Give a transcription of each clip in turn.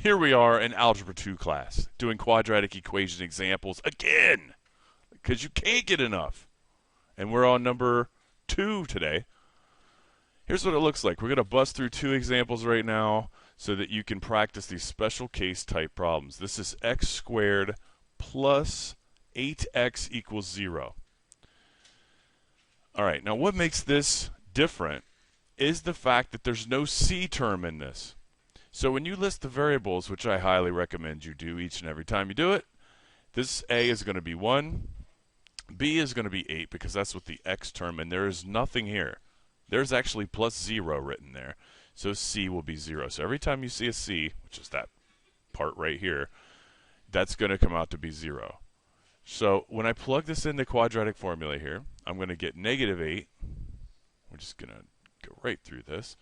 Here we are in Algebra 2 class, doing quadratic equation examples again, because you can't get enough. And we're on number 2 today. Here's what it looks like. We're going to bust through 2 examples right now so that you can practice these special case type problems. This is x squared plus 8x equals 0. All right, now what makes this different is the fact that there's no c term in this. So when you list the variables, which I highly recommend you do each and every time you do it, this a is going to be 1, b is going to be 8 because that's what the x term, and there is nothing here. There's actually plus 0 written there. So c will be 0. So every time you see a c, which is that part right here, that's going to come out to be 0. So when I plug this in the quadratic formula here, I'm going to get negative 8. We're just going to go right through this.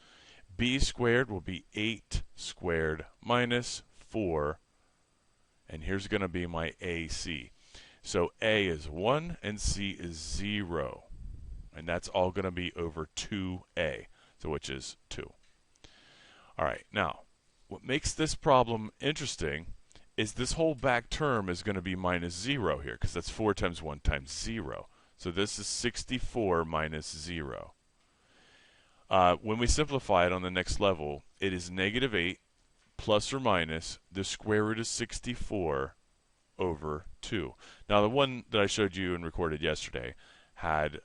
B squared will be 8 squared minus 4. And here's going to be my AC. So A is 1 and C is 0. And that's all going to be over 2A, so which is 2. All right, now, what makes this problem interesting is this whole back term is going to be minus 0 here, because that's 4 times 1 times 0. So this is 64 minus 0. When we simplify it on the next level, it is negative 8 plus or minus the square root of 64 over 2. Now, the one that I showed you and recorded yesterday had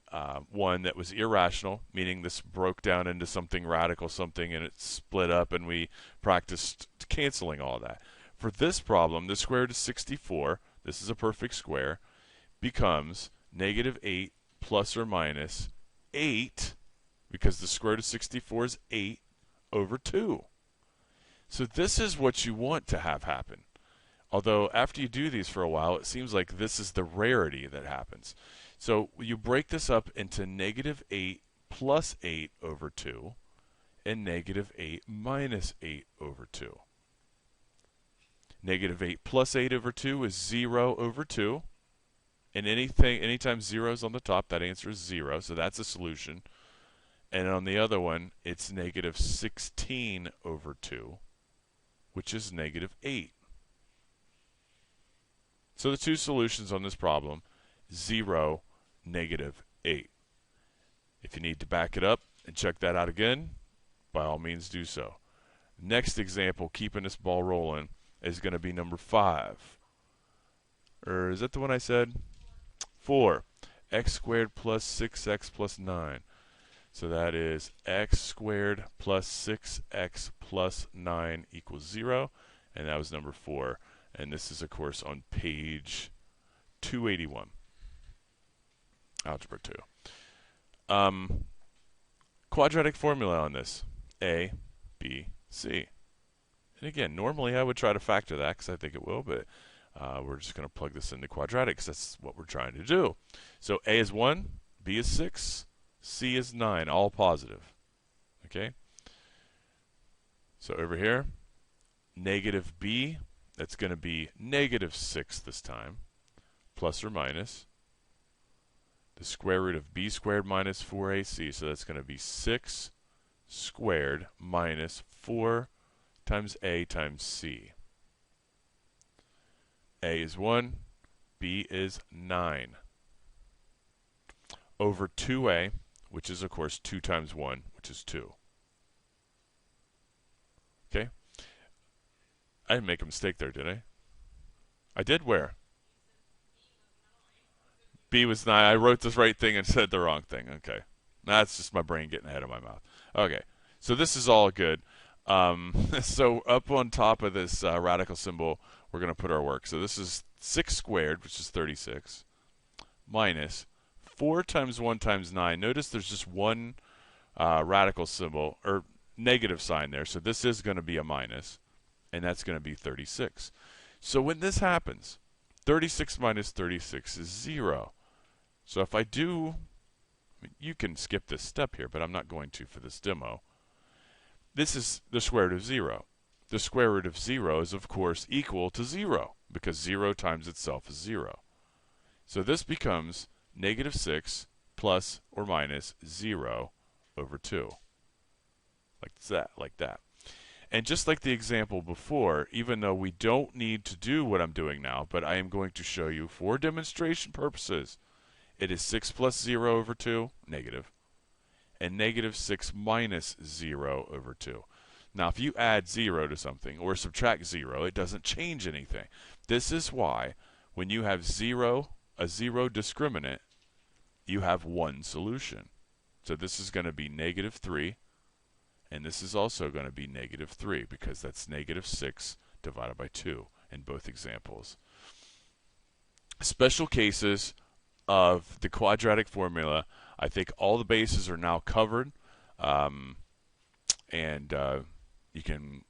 one that was irrational, meaning this broke down into something radical, something, and it split up, and we practiced canceling all that. For this problem, the square root of 64, this is a perfect square, becomes negative 8 plus or minus 8, because the square root of 64 is 8 over 2. So this is what you want to have happen. Although after you do these for a while, it seems like this is the rarity that happens. So you break this up into negative 8 plus 8 over 2 and negative 8 minus 8 over 2. Negative 8 plus 8 over 2 is 0 over 2. And anytime 0 is on the top, that answer is 0. So that's a solution. And on the other one, it's negative 16 over 2, which is negative 8. So the two solutions on this problem, 0, negative 8. If you need to back it up and check that out again, by all means do so. Next example, keeping this ball rolling, is going to be number 5. Or is that the one I said? 4. X squared plus 6x plus 9. So that is x squared plus 6x plus 9 equals 0. And that was number 4. And this is, of course, on page 281. Algebra 2. Quadratic formula on this. A, B, C. And again, normally I would try to factor that because I think it will, but we're just going to plug this into quadratic because that's what we're trying to do. So A is 1, B is 6, C is 9, all positive. Okay? So over here, negative B, that's going to be negative 6 this time, plus or minus the square root of B squared minus 4AC. So that's going to be 6 squared minus 4 times A times C. A is 1, B is 9. Over 2A, which is, of course, 2 times 1, which is 2. Okay? I didn't make a mistake there, did I? I did where? B was 9. I wrote the right thing and said the wrong thing. Okay. That's just my brain getting ahead of my mouth. Okay. So this is all good. So up on top of this radical symbol, we're going to put our work. So this is 6 squared, which is 36, minus 4 times 1 times 9. Notice there's just one radical symbol, or negative sign there. So this is going to be a minus, and that's going to be 36. So when this happens, 36 minus 36 is 0. So if I do, you can skip this step here, but I'm not going to for this demo. This is the square root of 0. The square root of 0 is, of course, equal to 0, because 0 times itself is 0. So this becomes negative 6 plus or minus 0 over 2. Like that. And just like the example before, even though we don't need to do what I'm doing now, but I am going to show you for demonstration purposes, it is 6 plus 0 over 2, negative, and negative 6 minus 0 over 2. Now, if you add 0 to something or subtract 0, it doesn't change anything. This is why when you have a zero discriminant, you have one solution. So this is going to be negative 3, and this is also going to be negative 3 because that's negative 6 divided by 2 in both examples. Special cases of the quadratic formula, I think all the bases are now covered, and you can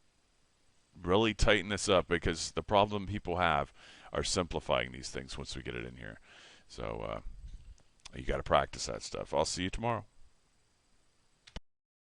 really tighten this up because the problem people have are simplifying these things once we get it in here. So you got to practice that stuff. I'll see you tomorrow.